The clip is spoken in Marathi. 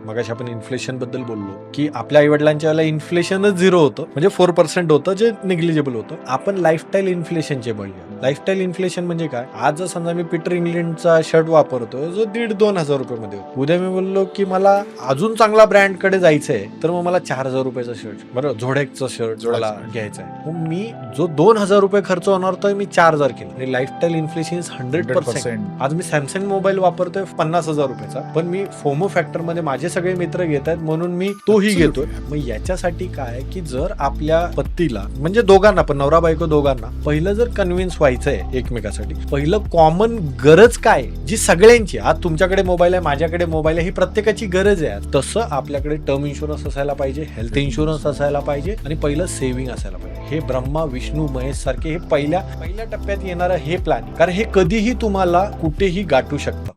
मगाशी आपण इन्फ्लेशन बद्दल बोललो की आपल्या आई वडिलांच्या वेळेला इन्फ्लेशनच 0 होतं, म्हणजे 4% होतं, जे निग्लिजिबल होतं. आपण लाईफस्टाईल इन्फ्लेशनचे बळी. लाईफस्टाईल इन्फ्लेशन म्हणजे काय? आज जर समजा मी पीटर इंग्लंडचा शर्ट वापरतो जो 1,500-2,000 रुपये मध्ये होतो, उद्या मी बोललो की मला अजून चांगला ब्रँड कडे जायचंय, तर मग मला 4,000 रुपयाचा शर्ट, बरोबर, झोडेकचा शर्ट मला घ्यायचा आहे. मग मी जो 2,000 रुपये खर्च होणार तो मी 4,000 केला. आणि लाईफस्टाईल इन्फ्लेशन 100%. आज मी सॅमसंग मोबाईल वापरतोय 50,000 रुपयाचा, पण मी फोमो फॅक्टर मध्ये माझे सगळे मित्र घेत आहेत म्हणून मी तोही घेतोय. मग याच्यासाठी काय की जर आपल्या पत्तीला, म्हणजे दोघांना पण, नवरा बायको दोघांना, पहिलं जर कन्व्हिन्स व्हायचंय एकमेकासाठी, पहिलं कॉमन गरज काय जी सगळ्यांची, आज तुमच्याकडे मोबाईल आहे, माझ्याकडे मोबाईल आहे, ही प्रत्येकाची गरज आहे. तसं आपल्याकडे टर्म इन्शुरन्स असायला पाहिजे, हेल्थ इन्शुरन्स असायला पाहिजे आणि पहिलं सेव्हिंग असायला पाहिजे. हे ब्रह्मा विष्णू महेश सारखे हे पहिल्या टप्प्यात येणारं हे प्लॅनिंग, कारण हे कधीही तुम्हाला कुठेही गाठू शकतं.